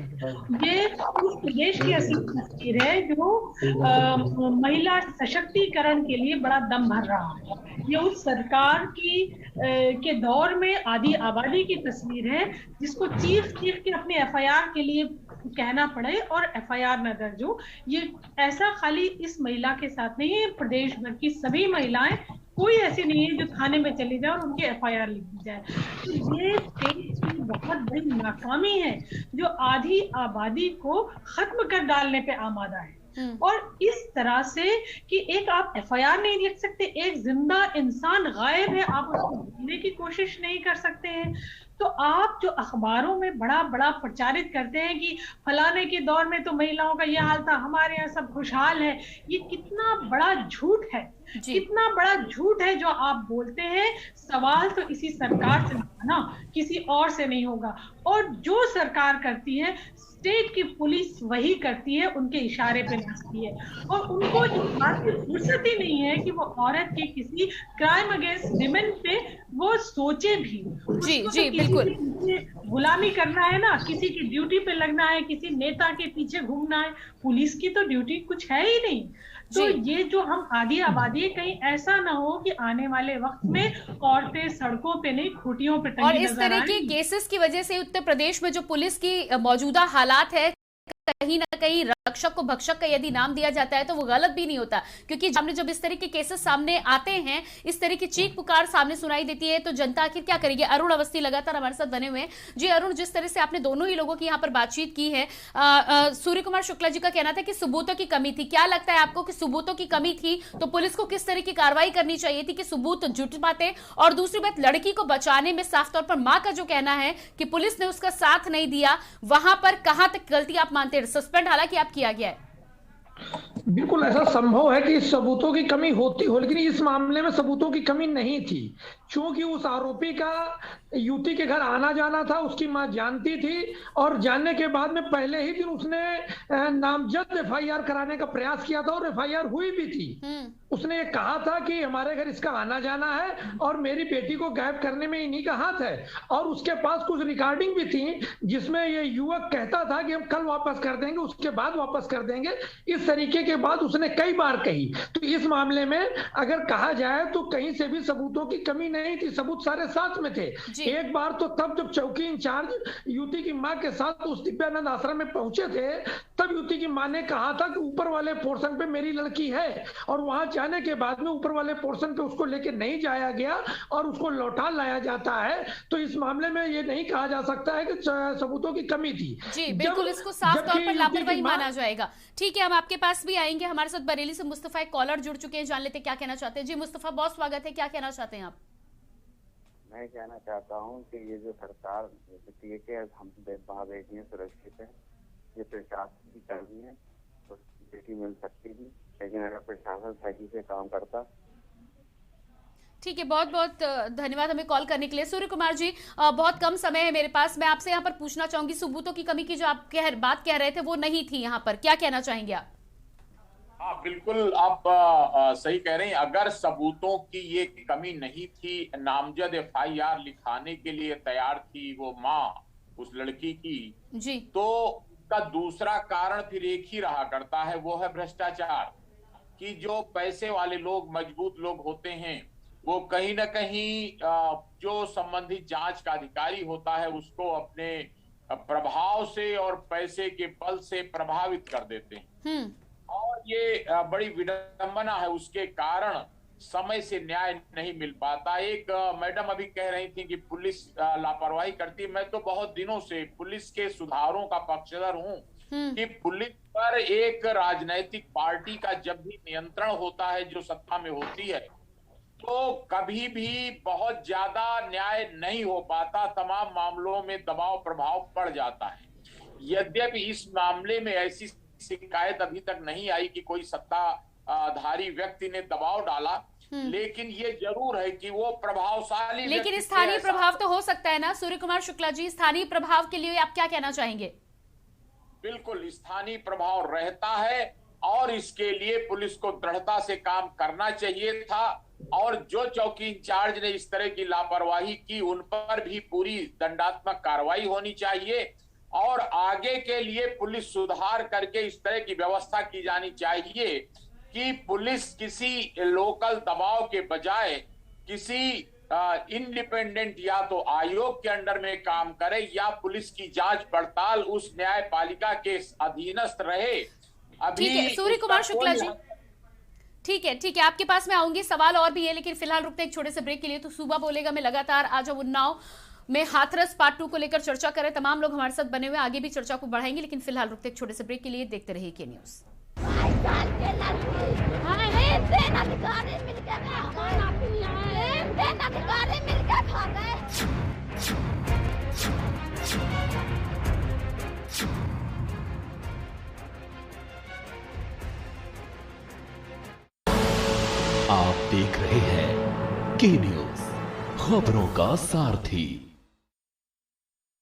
[SPEAKER 15] ये उस प्रदेश की असली तस्वीर है जो महिला सशक्तिकरण के लिए बड़ा दम भर रहा है। ये उस सरकार की के दौर में आधी आबादी की तस्वीर है जिसको चीख के अपने एफआईआर के लिए कहना पड़े और एफआईआर न दर्ज हो। ये ऐसा खाली इस महिला के साथ नहीं है, प्रदेश भर की सभी महिलाएं, कोई ऐसी नहीं है जो थाने में चली जाए और उनकी एफआईआर लिख दी जाए। तो ये देश की बहुत बड़ी नाकामी है जो आधी आबादी को खत्म कर डालने पे आमादा है। और इस तरह से कि एक आप एफआईआर नहीं लिख सकते, एक जिंदा इंसान गायब है, आप उसको ढूंढने की कोशिश नहीं कर सकते हैं। तो आप जो अखबारों में बड़ा बड़ा प्रचारित करते हैं कि फलाने के दौर में तो महिलाओं का ये हाल था, हमारे यहाँ सब खुशहाल है, ये कितना बड़ा झूठ है, कितना बड़ा झूठ है जो आप बोलते हैं। सवाल तो इसी सरकार से नहीं ना, किसी और से नहीं होगा। और जो सरकार करती है, स्टेट की पुलिस वही करती है, उनके इशारे पे नाचती है, और उनको इस बात की फुर्सत ही नहीं है कि वो औरत के किसी क्राइम अगेंस्ट विमेन पे वो सोचे भी।
[SPEAKER 1] जी बिल्कुल।
[SPEAKER 15] गुलामी करना है ना, किसी की ड्यूटी पे लगना है, किसी नेता के पीछे घूमना है, पुलिस की तो ड्यूटी कुछ है ही नहीं। तो ये जो हम आधी आबादी है, कहीं ऐसा ना हो कि आने वाले वक्त में औरतें सड़कों पे नहीं खूंटियों पे टंगी नजर आएं।
[SPEAKER 1] और इस तरह के केसेस की वजह से उत्तर प्रदेश में जो पुलिस की मौजूदा हालात है, कहीं ना कहीं रक्षक को भक्षक का यदि नाम दिया जाता है तो वो गलत भी नहीं होता, क्योंकि सामने जब इस तरह के केसेस सामने आते हैं, इस तरह की चीख पुकार सामने सुनाई देती है, तो जनता आखिर क्या करेगी। अरुण अवस्थी लगातार हमारे साथ बने हुए हैं। जी अरुण, जिस तरह से आपने दोनों ही लोगों की यहाँ पर बातचीत की है, सूर्य कुमार शुक्ला जी का कहना था कि सबूतों की कमी थी। क्या लगता है आपको कि सबूतों की कमी थी तो पुलिस को किस तरह की कार्रवाई करनी चाहिए थी कि सबूत जुट पाते? और दूसरी बात, लड़की को बचाने में साफ तौर पर मां का जो कहना है कि पुलिस ने उसका साथ नहीं दिया, वहां पर कहां तक गलती आप मानते हैं? सस्पेंड हालांकि आप किया गया है।
[SPEAKER 9] बिल्कुल ऐसा संभव है कि सबूतों की कमी होती हो, लेकिन इस मामले में सबूतों की कमी नहीं थी, क्योंकि उस आरोपी का युवती के घर आना जाना था, उसकी मां जानती थी, और जानने के बाद में पहले ही दिन उसने नामजद एफआईआर कराने का प्रयास किया था और एफआईआर हुई भी थी। उसने कहा था कि हमारे घर इसका आना जाना है और मेरी बेटी को गायब करने में इन्हीं का हाथ है, और उसके पास कुछ रिकॉर्डिंग भी थी जिसमें ये युवक कहता था कि हम कल वापस कर देंगे, उसके बाद वापस कर देंगे, इस तरीके के बात उसने कई बार कही। तो इस मामले में अगर कहा जाए तो कहीं से भी सबूतों की कमी नहीं थी, सबूत सारे साथ में थे। एक बार तो तब जब चौकी इंचार्ज युवती की मां के साथ उस दिव्यानंद आश्रम में पहुंचे थे, तब युवती की मां ने कहा था कि ऊपर वाले पोर्शन पे मेरी लड़की है, और वहां जाने के बाद में ऊपर वाले पोर्शन पे उसको लेके नहीं जाया गया और उसको लौटा लाया जाता है। तो इस मामले में ये नहीं कहा जा सकता है कि सबूतों की कमी थी।
[SPEAKER 1] जी बिल्कुल, इसको साफ तौर पर लापरवाही माना जाएगा। ठीक है, हम आपके पास भी आएंगे। हमारे साथ बरेली से मुस्तफा एक कॉलर जुड़ चुके हैं, जान लेते क्या कहना चाहते हैं। जी मुस्तफा, बहुत स्वागत है, क्या कहना चाहते हैं आप?
[SPEAKER 16] मैं कहना चाहता हूँ कि ये जो सरकार कहती है कि हम माँ बेटियां सुरक्षित है, ये प्रशासन की कमी है, तो बेटी मिल सकती थी, लेकिन अगर प्रशासन सही से काम करता।
[SPEAKER 1] ठीक है, बहुत बहुत धन्यवाद हमें कॉल करने के लिए। सूर्य कुमार जी, बहुत कम समय है मेरे पास, मैं आपसे यहाँ पर पूछना चाहूंगी, सबूतों की कमी की जो आप बात कह रहे थे वो नहीं थी यहाँ पर, क्या कहना चाहेंगे आप?
[SPEAKER 10] हाँ बिल्कुल, आप सही कह रहे हैं। अगर सबूतों की ये कमी नहीं थी, नामजद FIR लिखाने के लिए तैयार थी वो माँ उस लड़की की
[SPEAKER 1] जी, तो
[SPEAKER 10] का दूसरा कारण फिर एक ही रहा करता है, वो है भ्रष्टाचार। कि जो पैसे वाले लोग, मजबूत लोग होते हैं, वो कहीं ना कहीं जो संबंधित जांच का अधिकारी होता है उसको अपने प्रभाव से और पैसे के बल से प्रभावित कर देते हैं। और ये बड़ी विडंबना है, उसके कारण समय से न्याय नहीं मिल पाता। एक मैडम अभी कह रही थी कि पुलिस लापरवाही करती है। मैं तो बहुत दिनों से पुलिस के सुधारों का पक्षधर हूँ कि पुलिस पर एक राजनैतिक पार्टी का जब भी नियंत्रण होता है, जो सत्ता में होती है, तो कभी भी बहुत ज्यादा न्याय नहीं हो पाता। तमाम मामलों में दबाव प्रभाव पड़ जाता है। यद्यपि इस मामले में ऐसी शिकायत अभी तक नहीं आई कि कोई सत्ताधारी व्यक्ति ने दबाव डाला, लेकिन ये जरूर है कि वो प्रभावशाली,
[SPEAKER 1] लेकिन स्थानीय प्रभाव तो हो सकता है ना सूर्य कुमार शुक्ला जी? स्थानीय प्रभाव के लिए आप क्या कहना चाहेंगे?
[SPEAKER 10] बिल्कुल, स्थानीय प्रभाव रहता है और इसके लिए पुलिस को दृढ़ता से काम करना चाहिए था। और जो चौकी इंचार्ज ने इस तरह की लापरवाही की, उन पर भी पूरी दंडात्मक कार्रवाई होनी चाहिए। और आगे के लिए पुलिस सुधार करके इस तरह की व्यवस्था की जानी चाहिए कि पुलिस किसी लोकल दबाव के बजाय किसी इंडिपेंडेंट या तो आयोग के अंडर में काम करे, या पुलिस की जांच पड़ताल उस न्यायपालिका के अधीनस्थ रहे। अभी
[SPEAKER 1] ठीक है सूर्य कुमार शुक्ला जी, ठीक है, आपके पास मैं आऊंगी। सवाल और भी है, लेकिन फिलहाल रुकते एक छोटे से ब्रेक के लिए। तो सूबा बोलेगा में लगातार आज उन्नाव में हाथरस पार्ट 2 को लेकर चर्चा करें। तमाम लोग हमारे साथ बने हुए, आगे भी चर्चा को बढ़ाएंगे, लेकिन फिलहाल रुकते एक छोटे से ब्रेक के लिए। देखते रहिए के न्यूज।
[SPEAKER 7] आप देख रहे हैं के न्यूज, खबरों का सारथी।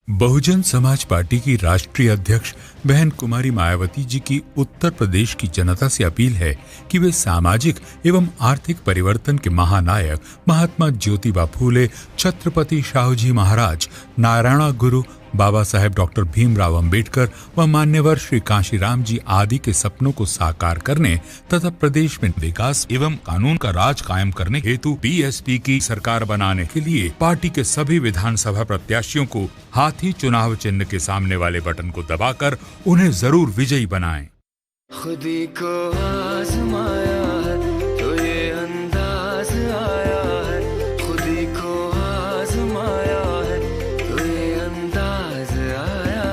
[SPEAKER 8] बहुजन समाज पार्टी की राष्ट्रीय अध्यक्ष बहन कुमारी मायावती जी की उत्तर प्रदेश की जनता से अपील है कि वे सामाजिक एवं आर्थिक परिवर्तन के महानायक महात्मा ज्योतिबा फूले, छत्रपति शाहूजी महाराज, नारायण गुरु बाबा साहेब डॉक्टर भीमराव अंबेडकर व मान्यवर श्री कांशीराम जी आदि के सपनों को साकार करने तथा प्रदेश में विकास एवं कानून का राज कायम करने हेतु बीएसपी की सरकार बनाने के लिए पार्टी के सभी विधानसभा प्रत्याशियों को हाथी चुनाव चिन्ह के सामने वाले बटन को दबाकर उन्हें जरूर विजयी बनाएं।
[SPEAKER 17] खुदी को आजमाया है तो ये अंदाज आया है, खुदी को आजमाया है तो ये अंदाज आया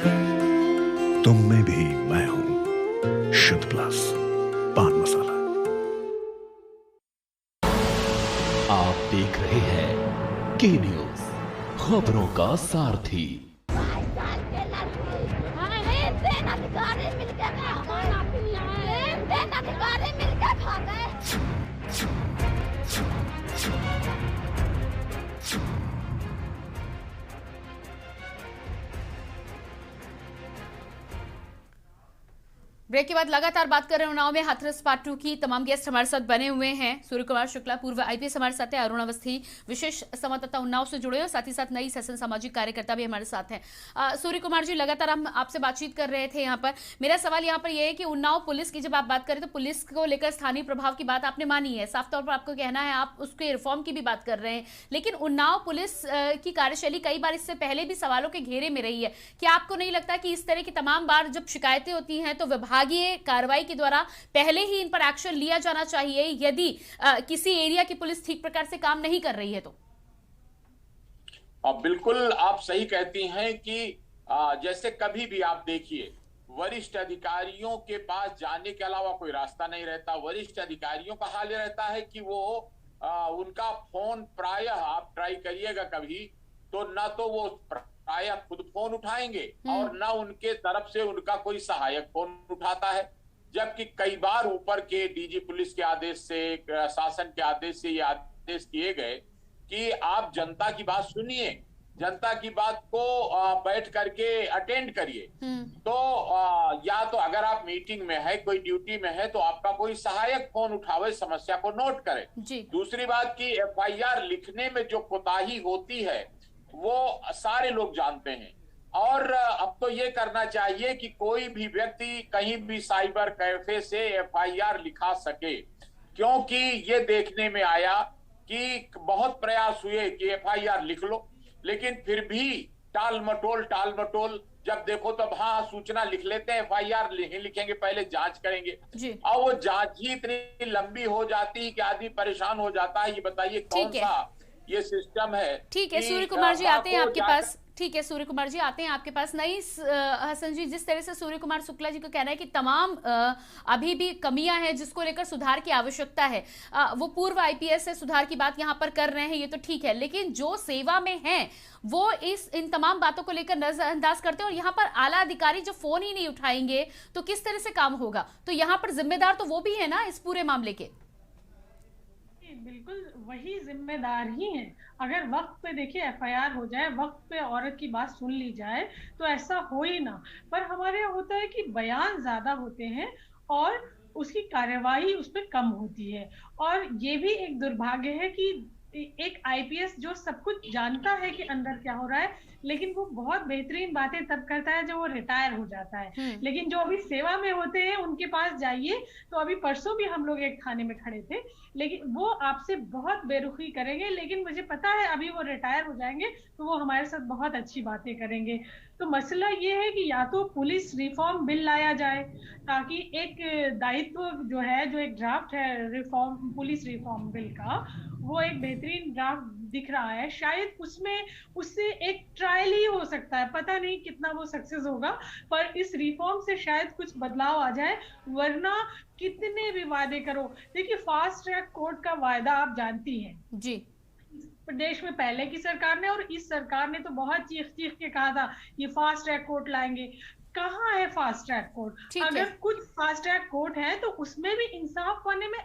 [SPEAKER 17] है।
[SPEAKER 12] तुम में भी मैं हूं, शुद्ध प्लस पान मसाला।
[SPEAKER 7] आप देख रहे हैं के न्यूज, खबरों का सारथी।
[SPEAKER 1] ब्रेक के बाद लगातार बात कर रहे हैं उन्नाव में हाथरस पार्ट 2 की। तमाम गेस्ट हमारे साथ बने हुए हैं। सूर्य कुमार शुक्ला पूर्व आईपीएस हमारे साथ है, अरुण अवस्थी विशेष संवाददाता उन्नाव से जुड़े हैं, साथ ही साथ नई सेशन सामाजिक कार्यकर्ता भी हमारे साथ हैं। सूर्य कुमार जी, लगातार हम आपसे बातचीत कर रहे थे। यहाँ पर मेरा सवाल यहाँ पर यह है कि उन्नाव पुलिस की जब आप बात करें तो पुलिस को लेकर स्थानीय प्रभाव की बात आपने मानी है, साफ तौर पर आपको कहना है, आप उसके रिफॉर्म की भी बात कर रहे हैं, लेकिन उन्नाव पुलिस की कार्यशैली कई बार इससे पहले भी सवालों के घेरे में रही है। क्या आपको नहीं लगता कि इस तरह की तमाम बार जब शिकायतें होती हैं तो विभागीय कार्रवाई के द्वारा पहले ही इन पर एक्शन लिया जाना चाहिए यदि किसी एरिया की पुलिस ठीक प्रकार से काम नहीं कर रही है तो?
[SPEAKER 10] बिल्कुल आप सही कहती हैं कि जैसे कभी भी आप देखिए, वरिष्ठ अधिकारियों के पास जाने के अलावा कोई रास्ता नहीं रहता। वरिष्ठ अधिकारियों का हाल रहता है कि वो उनका फोन प्रायः आप ट्राई करिएगा कभी तो ना तो वो प्रायः खुद फोन उठाएंगे और ना उनके तरफ से उनका कोई सहायक फोन उठाता है। जबकि कई बार ऊपर के डीजी पुलिस के आदेश से, शासन के आदेश से ये आदेश किए गए कि आप जनता की बात सुनिए जनता की बात को बैठ करके अटेंड करिए। तो या तो अगर आप मीटिंग में है, कोई ड्यूटी में है, तो आपका कोई सहायक फोन उठावे, समस्या को नोट करे। दूसरी बात की FIR लिखने में जो कोताही होती है वो सारे लोग जानते हैं, और अब तो ये करना चाहिए कि कोई भी व्यक्ति कहीं भी साइबर कैफे से FIR लिखा सके, क्योंकि ये देखने में आया कि बहुत प्रयास हुए कि FIR लिख लो, लेकिन फिर भी टाल मटोल जब देखो तब हाँ सूचना लिख लेते हैं, FIR नहीं लिखेंगे, पहले जांच करेंगे, और वो जांच ही इतनी लंबी हो जाती है कि आदमी परेशान हो जाता है। ये बताइए कौन सा ये सिस्टम है।
[SPEAKER 1] ठीक है सूर्य कुमार जी, आते हैं आपके पास। ठीक है सूर्य कुमार जी, आते हैं आपके पास। नहीं हसन जी, जिस तरह से सूर्य कुमार शुक्ला जी का कहना है कि तमाम अभी भी कमियां हैं जिसको लेकर सुधार की आवश्यकता है, वो पूर्व IPS से सुधार की बात यहां पर कर रहे हैं, ये तो ठीक है, लेकिन जो सेवा में हैं वो इन तमाम बातों को लेकर नजरअंदाज करते हैं, और यहाँ पर आला अधिकारी जब फोन ही नहीं उठाएंगे तो किस तरह से काम होगा? तो यहाँ पर जिम्मेदार तो वो भी है ना इस पूरे मामले के।
[SPEAKER 15] बिल्कुल वही जिम्मेदार ही हैं। अगर वक्त पे देखिए FIR हो जाए, वक्त पे औरत की बात सुन ली जाए तो ऐसा हो ही ना। पर हमारे यहाँ होता है कि बयान ज्यादा होते हैं और उसकी कार्यवाही उस पर कम होती है, और ये भी एक दुर्भाग्य है कि एक IPS जो सब कुछ जानता है कि अंदर क्या हो रहा है, लेकिन वो बहुत बेहतरीन बातें तब करता है जब वो रिटायर हो जाता है। लेकिन जो अभी सेवा में होते हैं उनके पास जाइए तो अभी परसों भी हम लोग एक थाने में खड़े थे, लेकिन वो आपसे बहुत बेरुखी करेंगे, लेकिन मुझे पता है अभी वो रिटायर हो जाएंगे तो वो हमारे साथ बहुत अच्छी बातें करेंगे। तो मसला ये है कि या तो पुलिस रिफॉर्म बिल लाया जाए, ताकि एक दायित्व जो है, जो एक ड्राफ्ट है रिफॉर्म, पुलिस रिफॉर्म बिल का, वो एक बेहतरीन ड्राफ्ट दिख रहा है, शायद उससे एक ट्रायल ही हो सकता है, पता नहीं कितना वो सक्सेस होगा, पर इस रिफॉर्म से शायद कुछ बदलाव आ जाए। वरना कितने भी वादे करो, देखिए फास्ट ट्रैक कोर्ट का वायदा आप जानती हैं
[SPEAKER 1] जी,
[SPEAKER 15] प्रदेश में पहले की सरकार ने और इस सरकार ने तो बहुत चीख के कहा था ये फास्ट ट्रैक कोर्ट लाएंगे। कहाँ है फास्ट ट्रैक कोर्ट? अगर कुछ फास्ट ट्रैक कोर्ट है तो उसमें भी इंसाफ पाने में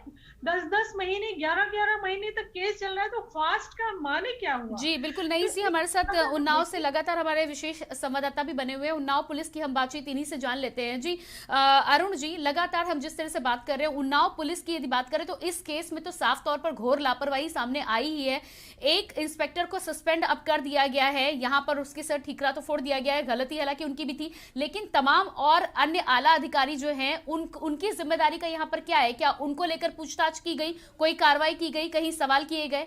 [SPEAKER 15] 10-10 महीने 11-11 महीने तक केस चल रहा है, तो फास्ट का माने क्या हुआ?
[SPEAKER 1] जी बिल्कुल। नहीं सी हमारे साथ उन्नाव से लगातार हमारे विशेष संवाददाता भी बने हुए हैं, उन्नाव पुलिस की हम बातचीत इन्हीं से जान लेते हैं। जी अरुण जी, लगातार हम जिस तरह से बात कर रहे हैं उन्नाव पुलिस की यदि बात करें तो इस केस में तो साफ तौर पर घोर लापरवाही सामने आई ही है। एक इंस्पेक्टर को सस्पेंड अब कर दिया गया है, यहाँ पर उसके सर ठीकरा तो फोड़ दिया गया है, गलती हालांकि उनकी भी थी, लेकिन तमाम और अन्य आला अधिकारी जो हैं उनकी जिम्मेदारी का यहाँ पर क्या है? क्या उनको लेकर पूछताछ की गई, कोई कार्रवाई की गई, कहीं सवाल किए गए?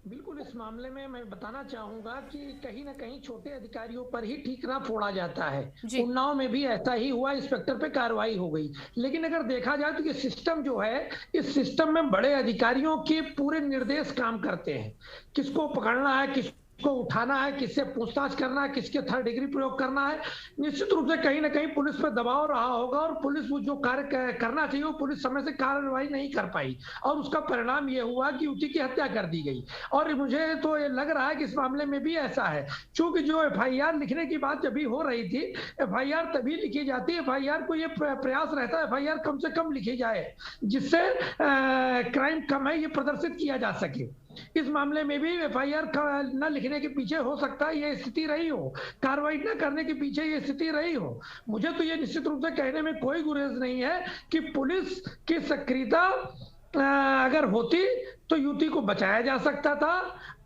[SPEAKER 9] बिल्कुल, इस मामले में मैं बताना चाहूंगा कि कहीं ना कहीं छोटे अधिकारियों पर ही ठीकरा फोड़ा जाता है। उन्नाव में भी ऐसा ही हुआ, इंस्पेक्टर पे कार्रवाई हो गई, लेकिन अगर देखा जाए तो ये सिस्टम जो है, इस सिस्टम में बड़े अधिकारियों के पूरे निर्देश काम करते हैं, किसको पकड़ना है, किसको उठाना है, किससे पूछताछ करना है, किसके थर्ड डिग्री प्रयोग करना है। निश्चित रूप से कहीं ना कहीं पुलिस पर दबाव रहा होगा और पुलिस वो जो कार्य करना चाहिए वो पुलिस समय से कार्रवाई नहीं कर पाई, और उसका परिणाम ये हुआ कि युवती की हत्या कर दी गई। और मुझे तो ये लग रहा है कि इस मामले में भी ऐसा है, क्योंकि जो FIR लिखने की बात जब भी हो रही थी, FIR तभी लिखी जाती है, FIR को ये प्रयास रहता है FIR कम से कम लिखी जाए जिससे क्राइम कम है ये प्रदर्शित किया जा सके। इस मामले में भी FIR न लिखने के पीछे हो सकता है ये स्थिति रही हो, कार्रवाई न करने के पीछे ये स्थिति रही हो। मुझे तो ये निश्चित रूप से कहने में कोई गुरेज नहीं है कि पुलिस की सक्रियता अगर होती तो युवती को बचाया जा सकता था,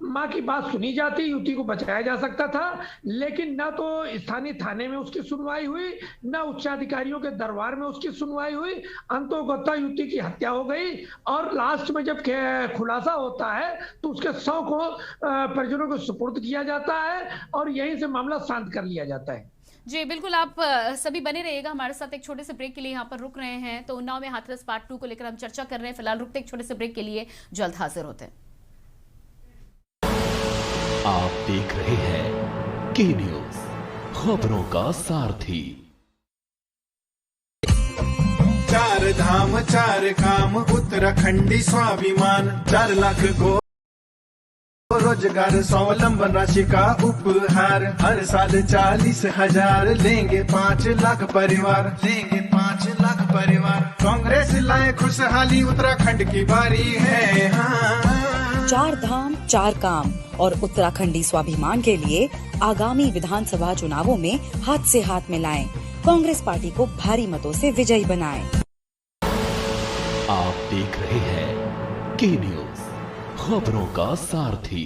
[SPEAKER 9] माँ की बात सुनी जाती, युवती को बचाया जा सकता था, लेकिन ना तो स्थानीय थाने में उसकी सुनवाई हुई, ना उच्चाधिकारियों के दरबार में उसकी सुनवाई हुई। अंतोगत्वा युवती की हत्या हो गई, और लास्ट में जब खुलासा होता है तो उसके शव को परिजनों को सुपुर्द किया जाता है और यहीं से मामला शांत कर लिया जाता है।
[SPEAKER 1] जी बिल्कुल, आप सभी बने रहिएगा हमारे साथ। एक छोटे से ब्रेक के लिए यहाँ पर रुक रहे हैं, तो उन्नाव में हाथरस पार्ट 2 को लेकर हम चर्चा कर रहे हैं। फिलहाल रुकते एक छोटे से ब्रेक के लिए, जल्द हाजिर होते हैं।
[SPEAKER 7] आप देख रहे हैं के न्यूज, खबरों का सारथी।
[SPEAKER 11] 4 धाम 4 काम उत्तराखंडी स्वाभिमान, 4 लाख को रोजगार स्वावलंबन राशि का उपहार, हर साल 40,000 लेंगे 5 लाख परिवार, लेंगे 5 लाख परिवार। कांग्रेस लाए खुशहाली, उत्तराखंड की बारी है।
[SPEAKER 18] 4 धाम 4 काम और उत्तराखंडी स्वाभिमान के लिए आगामी विधानसभा चुनावों में हाथ से हाथ मिलाएं। कांग्रेस पार्टी को भारी मतों से विजयी बनाएं।
[SPEAKER 7] आप देख रहे हैं के न्यूज, खबरों का सारथी।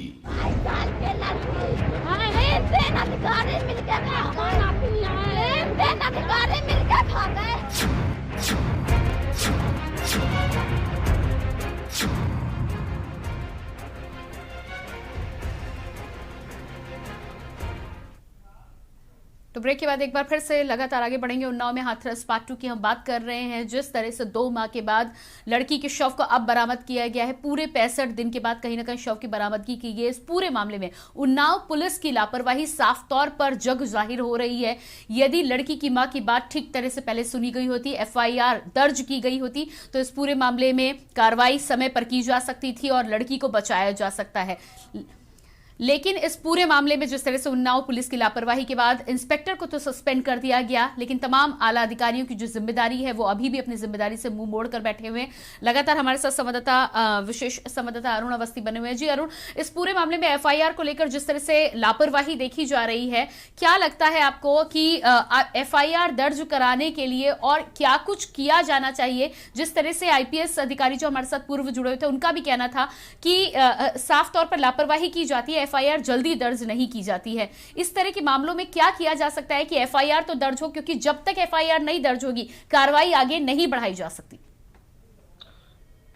[SPEAKER 1] तो ब्रेक के बाद एक बार फिर से लगातार आगे बढ़ेंगे। उन्नाव में हाथरस पार्ट 2 की हम बात कर रहे हैं। जिस तरह से 2 माह के बाद लड़की के शव को अब बरामद किया गया है, पूरे 65 दिन के बाद कहीं ना कहीं शव की बरामदगी की गई है। इस पूरे मामले में उन्नाव पुलिस की लापरवाही साफ तौर पर जग जाहिर हो रही है। यदि लड़की की मां की बात ठीक तरह से पहले सुनी गई होती, FIR दर्ज की गई होती, तो इस पूरे मामले में कार्रवाई समय पर की जा सकती थी और लड़की को बचाया जा सकता है। लेकिन इस पूरे मामले में जिस तरह से उन्नाव पुलिस की लापरवाही के बाद इंस्पेक्टर को तो सस्पेंड कर दिया गया, लेकिन तमाम आला अधिकारियों की जो जिम्मेदारी है वो अभी भी अपनी जिम्मेदारी से मुंह मोड़कर बैठे हुए हैं। लगातार हमारे साथ संवाददाता, विशेष संवाददाता अरुण अवस्थी बने हुए हैं। जी अरुण, इस पूरे मामले में FIR को लेकर जिस तरह से लापरवाही देखी जा रही है, क्या लगता है आपको कि FIR दर्ज कराने के लिए और क्या कुछ किया जाना चाहिए? जिस तरह से IPS अधिकारी जो हमारे साथ पूर्व जुड़े हुए थे, उनका भी कहना था कि साफ तौर पर लापरवाही की जाती है, FIR जल्दी दर्ज नहीं की जाती है। इस तरह के मामलों में क्या किया जा सकता है कि FIR तो दर्ज हो, क्योंकि जब तक FIR नहीं दर्ज होगी कार्रवाई आगे नहीं बढ़ाई जा सकती।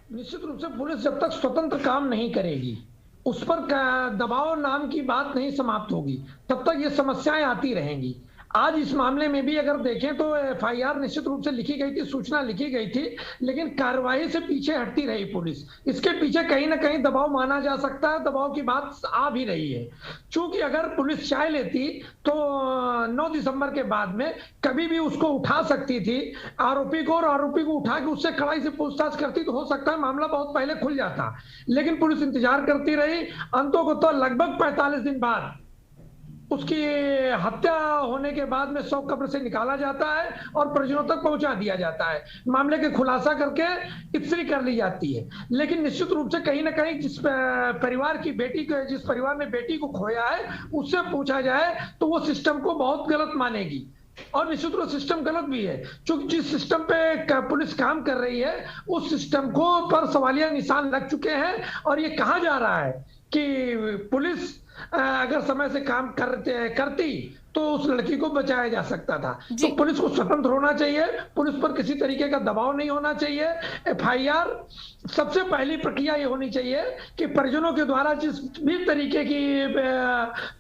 [SPEAKER 9] निश्चित रूप से पुलिस जब तक स्वतंत्र काम नहीं करेगी, उस पर दबाव नाम की बात नहीं समाप्त होगी, तब तक ये समस्याएं आती रहेंगी। आज इस मामले में भी अगर देखें तो FIR निश्चित रूप से लिखी गई थी, सूचना लिखी गई थी, लेकिन कार्रवाई से पीछे हटती रही पुलिस। इसके पीछे कहीं ना कहीं दबाव माना जा सकता है, दबाव की बात आ भी रही है। चूंकि अगर पुलिस चाह लेती तो 9 दिसंबर के बाद में कभी भी उसको उठा सकती थी, आरोपी को, और आरोपी को उठा के उससे कड़ाई से पूछताछ करती तो हो सकता है मामला बहुत पहले खुल जाता। लेकिन पुलिस इंतजार करती रही। अंतों को तो लगभग 45 दिन बाद उसकी हत्या होने के बाद में शव कब्र से निकाला जाता है और परिजनों तक पहुंचा दिया जाता है। मामले के खुलासा करके इत्सरी कर ली जाती है। लेकिन निश्चित रूप से कहीं ना कहीं जिस परिवार की बेटी को, जिस परिवार ने बेटी को खोया है, उससे पूछा जाए तो वो सिस्टम को बहुत गलत मानेगी। और निश्चित रूप से सिस्टम गलत भी है, क्योंकि जिस सिस्टम पे पुलिस काम कर रही है उस सिस्टम को पर सवालिया निशान लग चुके हैं। और ये कहा जा रहा है कि पुलिस अगर समय से काम करती तो उस लड़की को बचाया जा सकता था। तो पुलिस को स्वतंत्र होना चाहिए, पुलिस पर किसी तरीके का दबाव नहीं होना चाहिए। FIR सबसे पहली प्रक्रिया ये होनी चाहिए कि परिजनों के द्वारा जिस भी तरीके की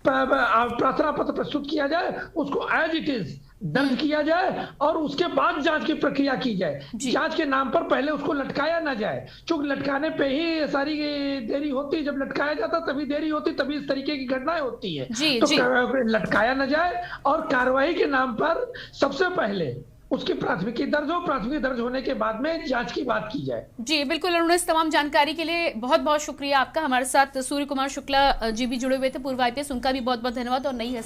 [SPEAKER 9] प्रार्थना पत्र प्रस्तुत किया जाए उसको एज इट इज दर्ज किया जाए और उसके बाद जांच की प्रक्रिया की जाए। जांच के नाम पर पहले उसको लटकाया ना जाए, क्योंकि लटकाने पे ही सारी देरी होती है। जब लटकाया जाता तभी देरी होती, तभी इस तरीके की घटनाएं होती है। तो लटकाया ना जाए और कार्रवाई के नाम पर सबसे पहले उसकी प्राथमिकी दर्ज हो, प्राथमिकी दर्ज होने के बाद में जांच की बात की जाए।
[SPEAKER 1] जी बिल्कुल अरुण, इस तमाम जानकारी के लिए बहुत बहुत शुक्रिया आपका। हमारे साथ सूर्य कुमार शुक्ला जी भी जुड़े हुए थे, पूर्व IPS, उनका भी बहुत बहुत धन्यवाद। और नई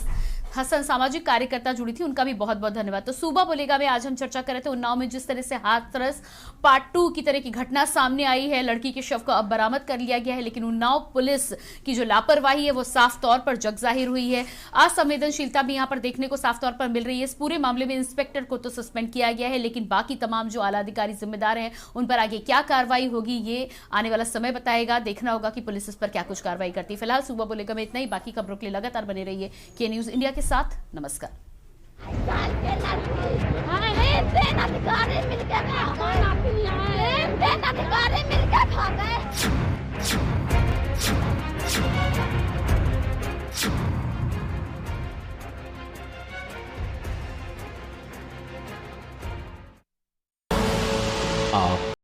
[SPEAKER 1] हसन सामाजिक कार्यकर्ता जुड़ी थी, उनका भी बहुत बहुत धन्यवाद। तो सूबा बोलेगा में आज हम चर्चा कर रहे थे उन्नाव में जिस तरह से हाथरस पार्ट 2 की तरह की घटना सामने आई है। लड़की के शव को अब बरामद कर लिया गया है, लेकिन उन्नाव पुलिस की जो लापरवाही है वो साफ तौर पर जग जाहिर हुई है। असंवेदनशीलता भी यहाँ पर देखने को साफ तौर पर मिल रही है। इस पूरे मामले में इंस्पेक्टर को तो सस्पेंड किया गया है, लेकिन बाकी तमाम जो आला अधिकारी जिम्मेदार हैं उन पर आगे क्या कार्रवाई होगी ये आने वाला समय बताएगा। देखना होगा कि पुलिस इस पर क्या कुछ कार्रवाई करती है। फिलहाल सूबा बोलेगा में इतना ही। बाकी खबरों के लिए लगातार बने रहिए के न्यूज इंडिया के साथ। नमस्कार।
[SPEAKER 19] मिलकर खा गए।